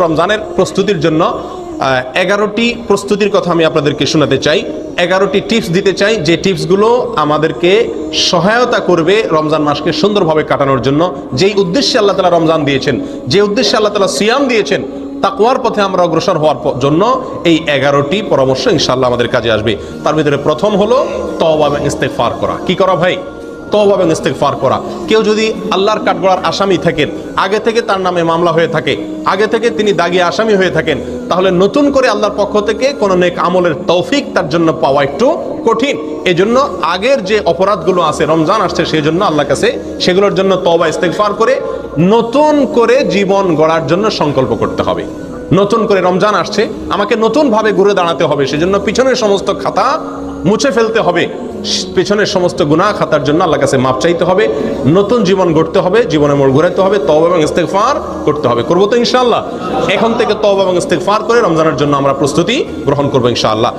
রমজানের প্রস্তুতির জন্য 11টি প্রস্তুতির কথা আমি আপনাদেরকে শোনাতে চাই। 11টি টিপস দিতে চাই, যে টিপসগুলো আমাদেরকে সহায়তা করবে রমজান মাসকে সুন্দরভাবে কাটানোর জন্য। যেই উদ্দেশ্যে আল্লাহ তাআলা রমজান দিয়েছেন, যে উদ্দেশ্যে আল্লাহ তাআলা সিয়াম দিয়েছেন, তাকওয়ার পথে আমরা অগ্রসর হওয়ার জন্য এই 11টি পরামর্শ ইনশাআল্লাহ আমাদের কাজে আসবে। তার ভিতরে প্রথম হলো তওবা এবং ইস্তেগফার করা। কি করা ভাই? তওবা এবং ইস্তেগফার করা। কেউ যদি আল্লাহর কাঠগড়ার আসামি থাকেন, আগে থেকে তার নামে মামলা হয়ে থাকে, আগে থেকে তিনি দাগী আসামি হয়ে থাকেন, তাহলে নতুন করে আল্লাহর পক্ষ থেকে কোন নেক আমলের তৌফিক তার জন্য পাওয়া একটু কঠিন। এজন্য আগের যে অপরাধগুলো আছে, রমজান আসছে সেই জন্য আল্লাহর কাছে সেগুলোর জন্য তওবা ইস্তেগফার করে নতুন করে জীবন গড়ার জন্য সংকল্প করতে হবে। নতুন করে রমজান আসছে, আমাকে নতুন ভাবে ঘুরে দাঁড়াতে হবে, সেজন্য পিছনের সমস্ত খাতা মুছে ফেলতে হবে, পেছনের সমস্ত গুনাহ খাতার জন্য আল্লাহর কাছে মাপ চাইতে হবে, নতুন জীবন গড়তে হবে, জীবনে মোড় ঘুরাতে হবে, তওবা এবং ইস্তেগফার করতে হবে। করবো তো ইনশাআল্লাহ? এখন থেকে তওবা এবং ইস্তেগফার করে রমজানের জন্য আমরা প্রস্তুতি গ্রহণ করবো ইনশাআল্লাহ।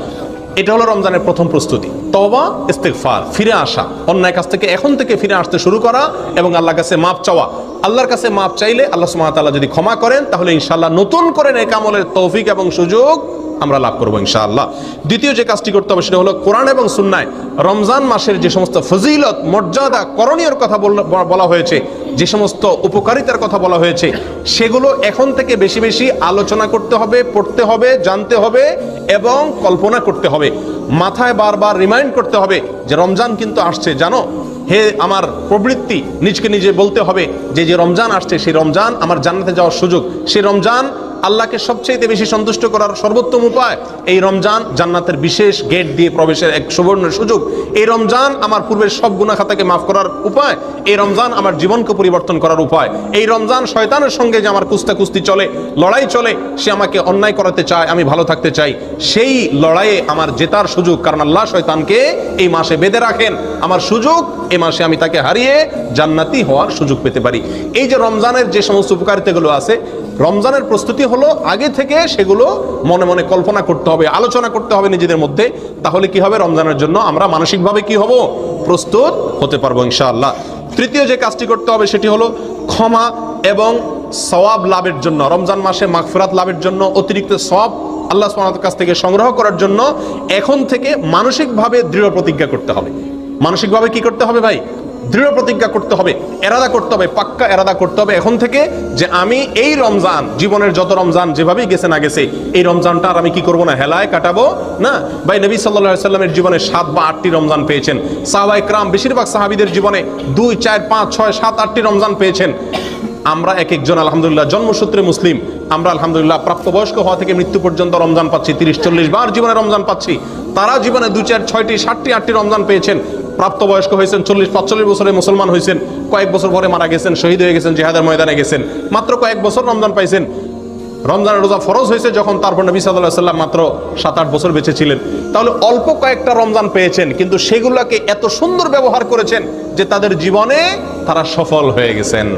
এটা হলো রমজানের প্রথম প্রস্তুতি, তওবা ইস্তেগফার, ফিরে আসা, অন্যায় কাছ থেকে এখন থেকে ফিরে আসতে শুরু করা এবং আল্লাহর কাছে মাপ চাওয়া। আল্লাহর কাছে মাপ চাইলে আল্লাহ সুবহানাহু ওয়া তাআলা যদি ক্ষমা করেন, তাহলে ইনশাআল্লাহ নতুন করে নেক আমলের তৌফিক এবং সুযোগ আমরা লাভ করবো ইনশাআল্লাহ। দ্বিতীয় যে কাজটি করতে হবে সেটা হলো কোরআন এবং সুন্নায় রমজান মাসের যে সমস্ত ফজিলত, মর্যাদা, করণীয়র কথা বলা হয়েছে, যে সমস্ত উপকারিতার কথা বলা হয়েছে, সেগুলো এখন থেকে বেশি বেশি আলোচনা করতে হবে, পড়তে হবে, জানতে হবে এবং কল্পনা করতে হবে। মাথায় বারবার রিমাইন্ড করতে হবে যে রমজান কিন্তু আসছে, জানো হে আমার প্রবৃত্তি, নিজকে নিজে বলতে হবে যে যে রমজান আসছে সেই রমজান আমার জান্নাতে যাওয়ার সুযোগ, সেই রমজান আল্লাহকে সবচেয়ে বেশি সন্তুষ্ট করার সর্বোত্তম উপায়, এই রমজান জান্নাতের বিশেষ গেট দিয়ে প্রবেশের এক সুবর্ণ সুযোগ, এই রমজান আমার পূর্বের সব গুনাহ খাতাকে মাফ করার উপায়, এই রমজান আমার জীবনকে পরিবর্তন করার উপায়, এই রমজান শয়তানের সঙ্গে যে আমার কুস্তি চলে, লড়াই চলে, সে আমাকে অন্যায় করাতে চায়, আমি ভালো থাকতে চাই, সেই লড়াইয়ে আমার জেতার সুযোগ, কারণ আল্লাহ শয়তানকে এই মাসে বেঁধে রাখেন, আমার সুযোগ এই মাসে আমি তাকে হারিয়ে জান্নাতি হওয়ার সুযোগ পেতে পারি। এই যে রমজানের যে সমস্ত উপকারিতাগুলো আছে, রমজানের প্রস্তুতি হলো আগে থেকে সেগুলো মনে মনে কল্পনা করতে হবে, আলোচনা করতে হবে নিজেদের মধ্যে। তাহলে কি হবে? রমজানের জন্য আমরা মানসিকভাবে কি হব? প্রস্তুত হতে পারবো ইনশাআল্লাহ। তৃতীয় যে কাজটি করতে হবে সেটি হলো ক্ষমা এবং সওয়াব লাভের জন্য, রমজান মাসে মাগফিরাত লাভের জন্য, অতিরিক্ত সওয়াব আল্লাহ সুবহানাহু ওয়া তাআলার কাছ থেকে সংগ্রহ করার জন্য এখন থেকে মানসিকভাবে দৃঢ় প্রতিজ্ঞা করতে হবে। মানসিকভাবে কি করতে হবে ভাই? দৃঢ় প্রতিজ্ঞা করতে হবে, এরাদা করতে হবে, পাক্কা এরাদা করতে হবে এখন থেকে যে আমি এই রমজান, জীবনের যত রমজান যেভাবেই গেছে না গেছে, এই রমজানটা আর আমি কি করবো না, হেলায় কাটাবো না। ভাই নবী সাল্লাল্লাহু আলাইহি সাল্লামের জীবনে 7 বা 8টি রমজান পেয়েছেন, সাহাবায়ে কেরাম বেশিরভাগ সাহাবীদের জীবনে 2, 4, 5, 6, 7, 8টি রমজান পেয়েছেন। আমরা এক একজন আলহামদুলিল্লাহ জন্মসূত্রে মুসলিম, আমরা আলহামদুলিল্লাহ প্রাপ্তবয়স্ক হওয়া থেকে মৃত্যু পর্যন্ত রমজান পাচ্ছি, 30-40 বার জীবনে রমজান পাচ্ছি। তারা জীবনে 2, 4, 6টি, 7টি, 8টি রমজান পেয়েছেন, প্রাপ্তবয়স্ক হয়েছেন, 40-45 বছরে মুসলমান হয়েছেন, কয়েক বছর পরে মারা গেছেন, শহীদ হয়ে গেছেন, জিহাদের ময়দানে গেছেন, মাত্র কয়েক বছর রমজান পাইছেন। রমজানের রোজা ফরজ হয়েছে যখন, তারপর নবী সাল্লাল্লাহু আলাইহি ওয়াসাল্লাম মাত্র 7-8 বছর বেঁচে ছিলেন। তাহলে অল্প কয়েকটা রমজান পেয়েছেন, কিন্তু সেগুলোকে এত সুন্দর ব্যবহার করেছেন যে তাদের জীবনে তারা সফল হয়ে গেছেন।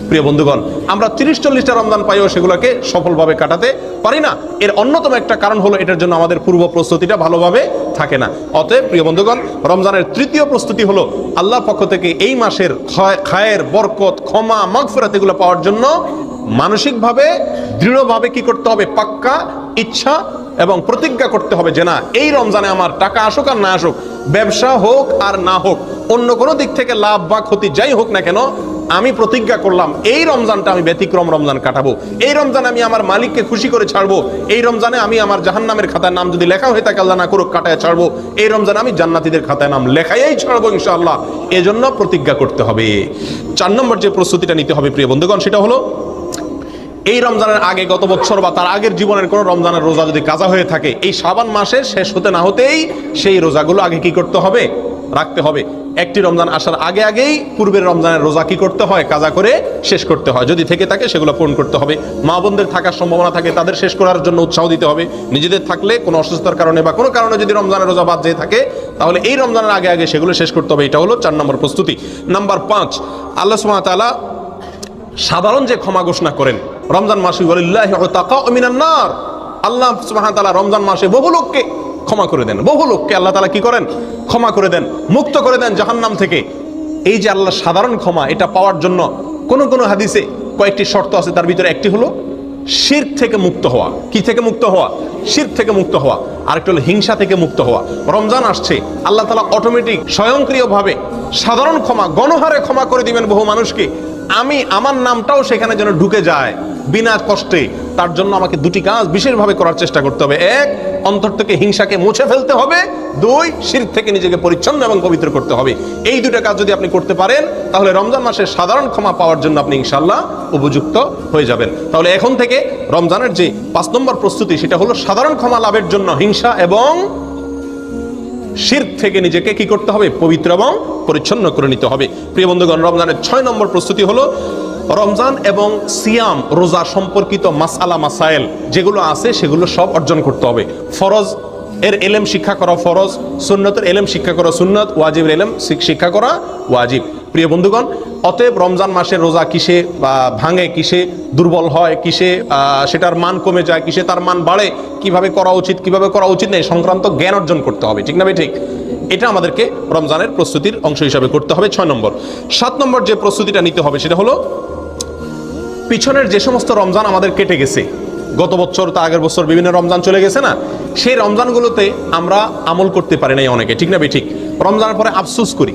প্রিয় বন্ধুগণ, আমরা 30-40টা রমজান পাইও সেগুলোকে সফলভাবে কাটাতে পারি না। এর অন্যতম একটা কারণ হলো এটার জন্য আমাদের পূর্ব প্রস্তুতিটা ভালোভাবে থাকে না। অতএব প্রিয় বন্ধুগণ, রমজানের তৃতীয় প্রস্তুতি হলো আল্লাহর পক্ষ থেকে এই মাসের খায়ের, বরকত, ক্ষমা, মাগফিরাত এগুলো পাওয়ার জন্য মানসিকভাবে দৃঢ়ভাবে কি করতে হবে? পাক্কা ইচ্ছা এবং প্রতিজ্ঞা করতে হবে যে না, এই রমজানে আমার টাকা আসুক আর না আসুক, ব্যবসা হোক আর না হোক, অন্য কোনো দিক থেকে লাভ বা ক্ষতি যাই হোক না কেন, আমি প্রতিজ্ঞা করলাম এই রমজানটা আমি ব্যতিক্রম রমজান কাটাবো, এই রমজানে আমি আমার মালিককে খুশি করে ছাড়বো, এই রমজানে আমি আমার জাহান্নামের খাতায় নাম যদি লেখা হয়ে থাকে আল্লাহ না করুক কাটায় ছাড়বো, এই রমজানে আমি জান্নাতীদের খাতায় নাম লেখাইয়াই ছাড়বো ইনশাআল্লাহ। এজন্য প্রতিজ্ঞা করতে হবে। 4 নম্বর যে প্রস্তুতিটা নিতে হবে প্রিয় বন্ধুগণ, সেটা হলো এই রমজানের আগে, গত বছর বা তার আগের জীবনের কোনো রমজানের রোজা যদি কাজা হয়ে থাকে, এই শাবান মাসের শেষ হতে না হতেই সেই রোজাগুলো আগে কি করতে হবে? রাখতে হবে। একটি রমজান আসার আগে আগেই পূর্বের রমজানের রোজা কি করতে হয়? কাজা করে শেষ করতে হয়। যদি থেকে থাকে সেগুলো পূরণ করতে হবে। মা বোনদের থাকার সম্ভাবনা থাকে, তাদের শেষ করার জন্য উৎসাহ দিতে হবে। নিজেদের থাকলে কোনো অসুস্থতার কারণে বা কোনো কারণে যদি রমজানের রোজা বাদ যেয়ে থাকে, তাহলে এই রমজানের আগে আগে সেগুলো শেষ করতে হবে। এটা হলো 4 নম্বর প্রস্তুতি। নাম্বার 5, আল্লাহ সুবহানাহু ওয়া তাআলা সাধারণ যে ক্ষমা ঘোষণা করেন রমজান মাসে, ওয়ালিল্লাহি উতাকাউ মিনান নার, আল্লাহ সুবহানাহু ওয়া তাআলা রমজান মাসে বহু লোককে ক্ষমা করে দেন, বহু লোককে আল্লাহ তাআলা কি করেন? ক্ষমা করে দেন, মুক্ত করে দেন জাহান্নাম থেকে। এই যে আল্লাহ সাধারণ ক্ষমা, এটা পাওয়ার জন্য কোন কোন হাদিসে কয়েকটি শর্ত আছে, তার ভিতরে একটি হলো শিরক থেকে মুক্ত হওয়া। কি থেকে মুক্ত হওয়া? শিরক থেকে মুক্ত হওয়া। আরেকটা হলো হিংসা থেকে মুক্ত হওয়া। রমজান আসছে, আল্লাহ তাআলা অটোমেটিক স্বয়ংক্রিয়ভাবে সাধারণ ক্ষমা, গণহারে ক্ষমা করে দিবেন বহু মানুষকে। আমার নামটাও সেখানে যেন ঢুকে যায় বিনা কষ্টে। তার জন্য আমাকে দুটি কাজ বিশেষভাবে করার চেষ্টা করতে হবে। এক, অন্তর থেকে হিংসাকে মুছে ফেলতে হবে। দুই, শিরক থেকে নিজেকে পরিচ্ছন্ন এবং পবিত্র করতে হবে। এই দুটো কাজ যদি আপনি করতে পারেন, তাহলে রমজান মাসে সাধারণ ক্ষমা পাওয়ার জন্য আপনি ইনশাআল্লাহ উপযুক্ত হয়ে যাবেন। তাহলে এখন থেকে রমজানের যে 5 নম্বর প্রস্তুতি, সেটা হলো সাধারণ ক্ষমা লাভের জন্য হিংসা এবং শিরক থেকে নিজেকে কি করতে হবে? পবিত্র এবং পরিচ্ছন্ন করে নিতে হবে। প্রিয় বন্ধুগণ, রমজানের 6 নম্বর প্রস্তুতি হলো রমজান এবং সিয়াম, রোজা সম্পর্কিত মাসআলা মাসাইল যেগুলো আছে সেগুলো সব অর্জন করতে হবে। ফরজ এর এলেম শিক্ষা করা ফরজ, সুন্নতের এলেম শিক্ষা করা সুন্নত, ওয়াজিবের এলেম শিক্ষা করা ওয়াজিব। প্রিয় বন্ধুগণ, অতএব রমজান মাসের রোজা কিসে ভাঙে, কিসে দুর্বল হয়, কিসে সেটার মান কমে যায়, কিসে তার মান বাড়ে, কিভাবে করা উচিত, কিভাবে করা উচিত নেই সংক্রান্ত জ্ঞান অর্জন করতে হবে। ঠিক না ভাই? ঠিক। এটা আমাদেরকে রমজানের প্রস্তুতির অংশ হিসাবে করতে হবে। 6 নম্বর। 7 নম্বর যে প্রস্তুতিটা নিতে হবে সেটা হলো পিছনের যে সমস্ত রমজান আমাদের কেটে গেছে, গত বছর তা আগের বছর বিভিন্ন রমজান চলে গেছে না, সেই রমজানগুলোতে আমরা আমল করতে পারি নাই অনেকে। ঠিক না ভাই? ঠিক। রমজানের পরে আফসোস করি।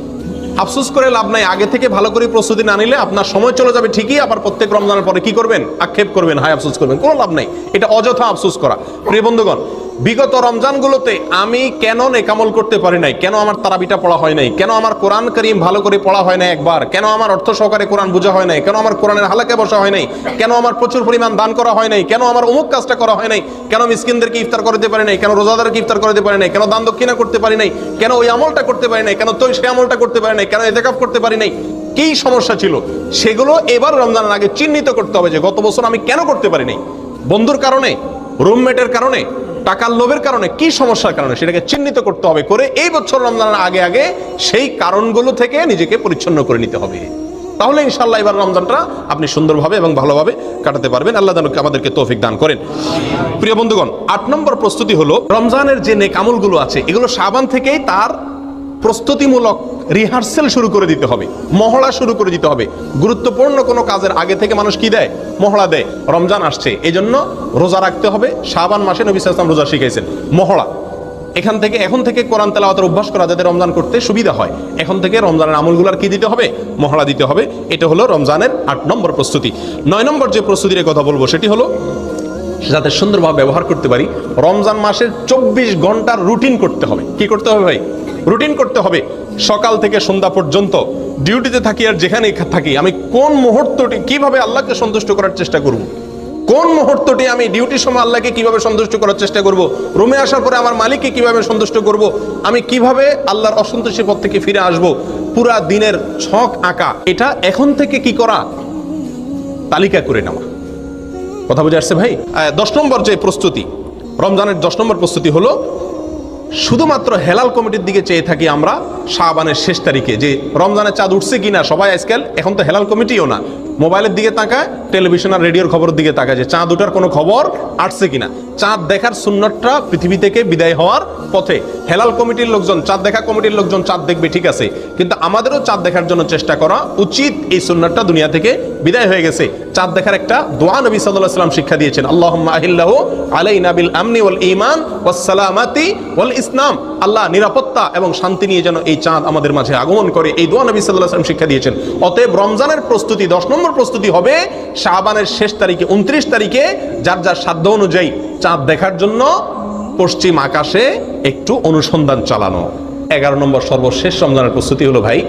আফসোস করে লাভ নাই। আগে থেকে ভালো করে প্রস্তুতি না নিলে আপনার সময় চলে যাবে ঠিকই, আবার প্রত্যেক রমজানের পরে কি করবেন? আক্ষেপ করবেন, হায় আফসোস করবেন। কোনো লাভ নাই, এটা অযথা আফসোস করা। প্রিয় বন্ধুগণ, বিগত রমজানগুলোতে আমি কেন নেকামল করতে পারি নাই? কেন আমার তারাবিটা পড়া হয় নাই? কেন আমার কোরআন কারীম ভালো করে পড়া হয় নাই একবার? কেন আমার অর্থ সহকারে কোরআন বোঝা হয় নাই? কেন আমার কোরআনের হালাকে বসা হয় নাই? কেন আমার প্রচুর পরিমাণ দান করা হয় নাই? কেন আমার অমুক কাজটা করা হয় নাই? কেন মিসকিনদেরকে ইফতার করতে পারি নাই? কেন রোজাদারকে ইফতার করতে পারি নাই? কেন দান দক্ষিণা করতে পারি নাই? কেন ওই আমলটা করতে পারি নাই? কেন তো সেই আমলটা করতে পারি নাই? কেন ইতিকাফ করতে পারি নাই? কি সমস্যা ছিল সেগুলো এবার রমজানের আগে চিহ্নিত করতে হবে যে গত বছর আমি কেন করতে পারি নাই। বন্ধুর কারণে, রুমমেটের কারণে, টাকার লোভের কারণে, কি সমস্যার কারণে, সেটাকে চিহ্নিত করতে হবে। করে এই বছর রমজানের আগে আগে সেই কারণগুলো থেকে নিজেকে পরিচ্ছন্ন করে নিতে হবে। তাহলে ইনশাআল্লাহ এবার রমজানটা আপনি সুন্দরভাবে এবং ভালোভাবে কাটাতে পারবেন। আল্লাহ যেন আমাদেরকে তৌফিক দান করেন। প্রিয় বন্ধুগণ, 8 নম্বর প্রস্তুতি হলো রমজানের যে নেক আমলগুলো আছে এগুলো শাবান থেকেই তার প্রস্তুতিমূলক রিহার্সেল শুরু করে দিতে হবে, মহড়া শুরু করে দিতে হবে। গুরুত্বপূর্ণ কোনো কাজের আগে থেকে মানুষ কি দেয়? মহড়া দেয়। রমজান আসছে, এই জন্য রোজা রাখতে হবে। শাবান মাসে নবী সাল্লাল্লাহু আলাইহি ওয়াসাল্লাম রোজা শিখাইছেন। মহড়া এখন থেকে কোরআন তেলাওয়াতের অভ্যাস করা যাতে রমজান করতে সুবিধা হয়, এখন থেকে রমজানের আমলগুলোর কি দিতে হবে? মহড়া দিতে হবে। এটা হলো রমজানের 8 নম্বর প্রস্তুতি। 9 নম্বর যে প্রস্তুতির কথা বলবো সেটি হলো যাতে সুন্দরভাবে ব্যবহার করতে পারি, রমজান মাসের 24 ঘন্টার রুটিন করতে হবে। কি করতে হবে ভাই? রুটিন করতে হবে। সকাল থেকে সন্ধ্যা পর্যন্ত ডিউটিতে থাকি আর যেখানেই থাকি, আমি কোন মুহূর্তটি কিভাবে আল্লাহকে সন্তুষ্ট করার চেষ্টা করব, কোন মুহূর্তটি আমি ডিউটির সময় আল্লাহকে কিভাবে সন্তুষ্ট করার চেষ্টা করব, রুমে আসার পরে আমার মালিককে কিভাবে সন্তুষ্ট করব, আমি কিভাবে আল্লাহর অসন্তুষ্টির পথ থেকে ফিরে আসব, পুরা দিনের ছক আঁকা। এটা এখন থেকে কি করা? তালিকা করে নেওয়া। কথা বুঝে আসছে ভাই? 10 নম্বর যে প্রস্তুতি, রমজানের 10 নম্বর প্রস্তুতি হলো শুধুমাত্র হেলাল কমিটির দিকে চেয়ে থাকি আমরা শাবানের শেষ তারিখে যে রমজানের চাঁদ উঠছে কিনা। সবাই আজকাল এখন তো হেলাল কমিটিও না, মোবাইলের দিকে তাকায়, টেলিভিশন আর রেডিওর খবরের দিকে তাকায় যে চাঁদ ওঠার কোনো খবর আসছে কিনা। চাঁদ দেখার সুন্নতটা পৃথিবী থেকে বিদায় হওয়ার পথে। হেলাল কমিটির লোকজন, চাঁদ দেখা কমিটির লোকজন চাঁদ দেখবে, ঠিক আছে, কিন্তু আমাদেরও চাঁদ দেখার জন্য চেষ্টা করা উচিত। এই সুন্নতটা দুনিয়া থেকে বিদায় হয়ে গেছে। চাঁদ দেখার একটা দোয়া নবী সাল্লাল্লাহু আলাইহি ওয়াসাল্লাম শিক্ষা দিয়েছেন, আল্লাহুম্মা আহিল্লাহু আলাইনা বিল আমনি ওয়াল ঈমান ওয়াস সালামাতি ওয়াল ইসলাম। আল্লাহ নিরাপত্তা এবং শান্তি নিয়ে যেন এই চাঁদ আমাদের মাঝে আগমন করে, এই দোয়া নবী সাল্লাল্লাহু আলাইহি ওয়াসাল্লাম শিক্ষা দিয়েছেন। অতএব রমজানের প্রস্তুতি 10 নম্বর প্রস্তুতি হবে শাবানের শেষ তারিখে, 29 তারিখে যার যার সাধ্য অনুযায়ী চাঁদ দেখার জন্য পশ্চিম আকাশে একটু অনুসন্ধান চালানো। 11 নম্বর সর্বশেষ রমজানের প্রস্তুতি হলো ভাই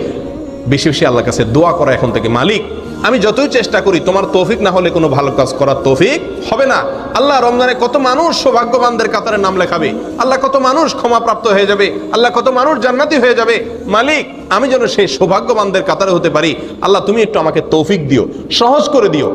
বেশি বেশি আল্লাহর কাছে দোয়া করা এখন থেকে, মালিক আমি যতই চেষ্টা করি তোমার তৌফিক না হলে কোনো ভালো কাজ করার তৌফিক হবে না। আল্লাহ রমজানে কত মানুষ সৌভাগ্যবানদের কাতারে নাম লেখাবে, আল্লাহ কত মানুষ ক্ষমাপ্রাপ্ত হয়ে যাবে, আল্লাহ কত মানুষ জান্নাতি হয়ে যাবে। মালিক আমি যেন সেই সৌভাগ্যবানদের কাতারে হতে পারি। আল্লাহ তুমি একটু আমাকে তৌফিক দিও, সহজ করে দিও।